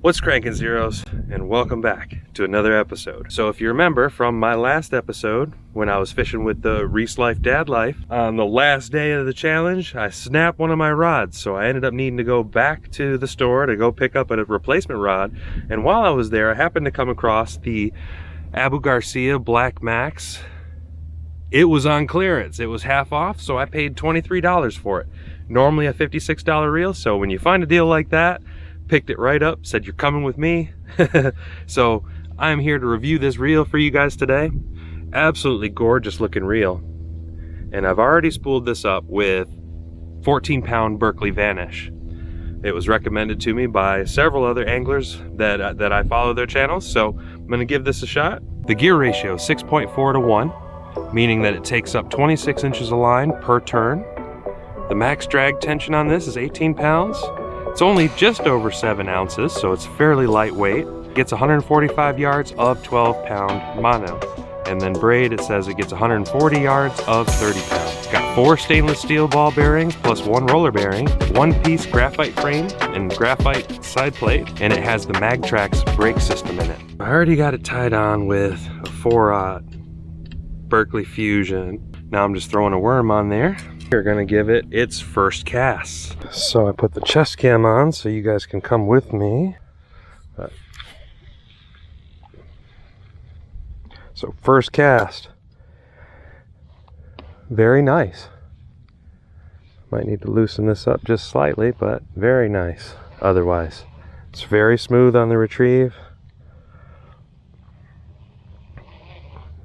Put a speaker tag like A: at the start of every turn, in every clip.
A: What's cranking, Zeros, and welcome back to another episode. So if you remember from my last episode when I was fishing with the Reese Life Dad Life, on the last day of the challenge I snapped one of my rods, so I ended up needing to go back to the store to go pick up a replacement rod. And while I was there, I happened to come across the Garcia Black Max. It was on clearance. It was half off, so I paid $23 for it. Normally a $56 reel, so when you find a deal like that, picked it right up, said you're coming with me. So I'm here to review this reel for you guys today. Absolutely gorgeous looking reel. And I've already spooled this up with 14-pound Berkley Vanish. It was recommended to me by several other anglers that I follow their channels, so I'm gonna give this a shot. The gear ratio is 6.4 to 1, meaning that it takes up 26 inches of line per turn. The max drag tension on this is 18 pounds. It's only just over 7 ounces, so it's fairly lightweight. Gets 145 yards of 12-pound mono. And then braid, it says it gets 140 yards of 30 pounds. Got 4 stainless steel ball bearings plus 1 roller bearing, 1-piece graphite frame and graphite side plate, and it has the MagTrax brake system in it. I already got it tied on with a 4/0 Berkley Fusion. Now I'm just throwing a worm on there. We're gonna give it its first cast. So I put the chest cam on so you guys can come with me. So first cast. Very nice. Might need to loosen this up just slightly, but very nice otherwise. It's very smooth on the retrieve.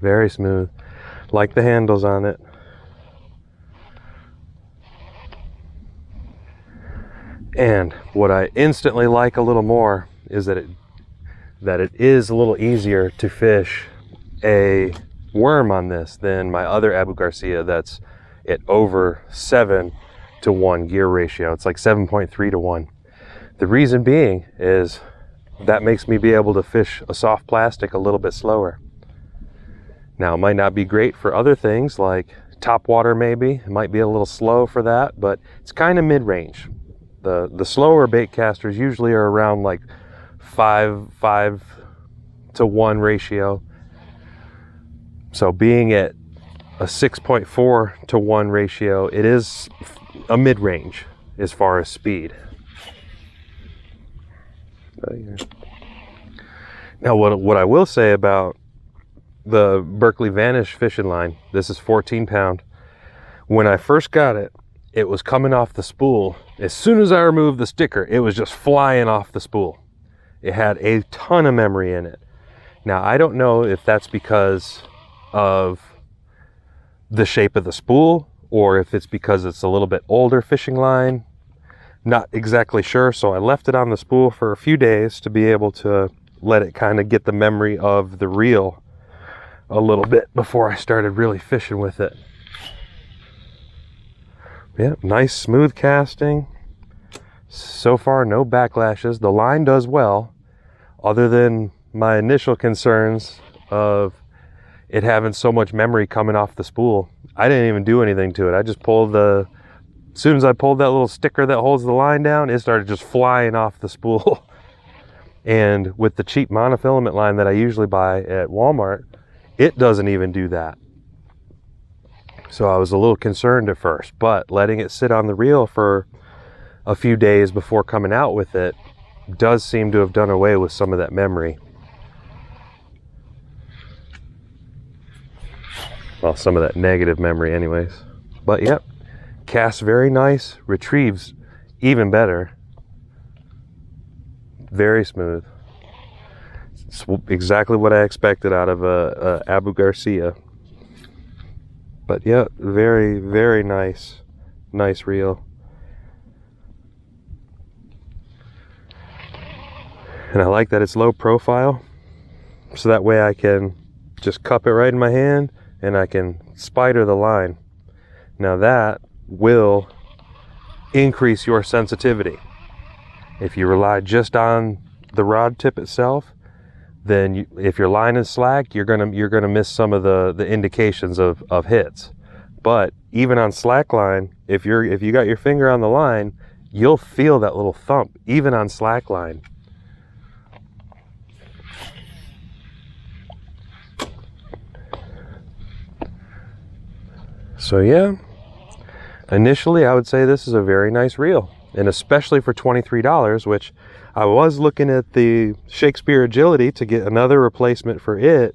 A: Very smooth. Like the handles on it. And what I instantly like a little more is that it is a little easier to fish a worm on this than my other Garcia that's at over 7 to 1 gear ratio. It's like 7.3 to 1. The reason being is that makes me be able to fish a soft plastic a little bit slower. Now it might not be great for other things like top water maybe. It might be a little slow for that, but it's kind of mid-range. The slower bait casters usually are around like 5 to 1 ratio. So being at a 6.4 to 1 ratio, it is a mid-range as far as speed. Now what I will say about the Berkley Vanish fishing line, this is 14 pound. When I first got it, it was coming off the spool. As soon as I removed the sticker, it was just flying off the spool. It had a ton of memory in it. Now, I don't know if that's because of the shape of the spool or if it's because it's a little bit older fishing line. Not exactly sure, so I left it on the spool for a few days to be able to let it kind of get the memory of the reel a little bit before I started really fishing with it. Yeah, nice smooth casting. So far, no backlashes. The line does well, other than my initial concerns of it having so much memory coming off the spool. I didn't even do anything to it. I just pulled as soon as I pulled that little sticker that holds the line down, it started just flying off the spool. And with the cheap monofilament line that I usually buy at Walmart, it doesn't even do that. So I was a little concerned at first, but letting it sit on the reel for a few days before coming out with it does seem to have done away with some of that memory. Well, some of that negative memory anyways. But yep, casts very nice, retrieves even better. Very smooth. It's exactly what I expected out of a Garcia. But yeah, very, very nice reel. And I like that it's low profile, so that way I can just cup it right in my hand and I can spider the line. Now that will increase your sensitivity. If you rely just on the rod tip itself, then if your line is slack, you're gonna miss some of the indications of hits. But even on slack line, if you got your finger on the line, you'll feel that little thump even on slack line. So yeah, initially I would say this is a very nice reel, and especially for $23, which I was looking at the Shakespeare Agility to get another replacement for it,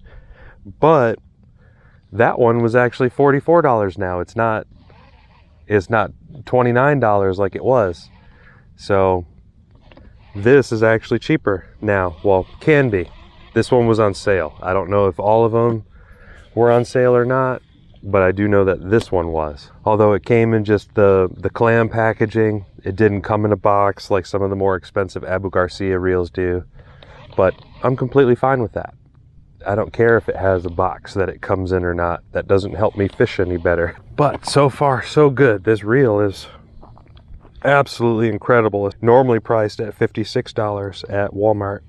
A: but that one was actually $44 now. It's not $29 like it was. So this is actually cheaper now. Well, can be. This one was on sale. I don't know if all of them were on sale or not, but I do know that this one was. Although it came in just the clam packaging, it didn't come in a box like some of the more expensive Abu Garcia reels do. But I'm completely fine with that. I don't care if it has a box that it comes in or not. That doesn't help me fish any better. But so far, so good. This reel is absolutely incredible. It's normally priced at $56 at Walmart.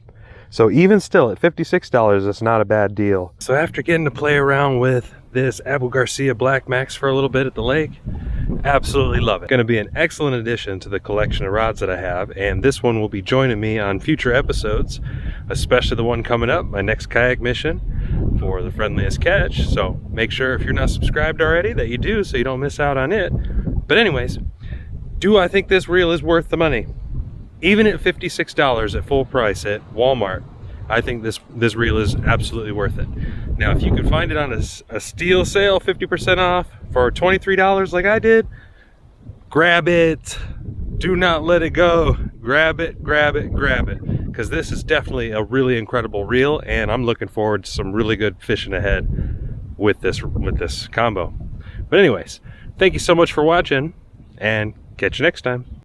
A: So even still, at $56, it's not a bad deal. So after getting to play around with this Abu Garcia Black Max for a little bit at the lake, absolutely love it. Going to be an excellent addition to the collection of rods that I have, and this one will be joining me on future episodes, especially the one coming up, my next kayak mission for the friendliest catch. So make sure if you're not subscribed already that you do, so you don't miss out on it. But anyways, do I think this reel is worth the money? Even at $56 at full price at Walmart, I think this reel is absolutely worth it. Now, if you could find it on a steal sale, 50% off for $23 like I did, grab it. Do not let it go. Grab it, grab it, grab it. Because this is definitely a really incredible reel, and I'm looking forward to some really good fishing ahead with this combo. But anyways, thank you so much for watching, and catch you next time.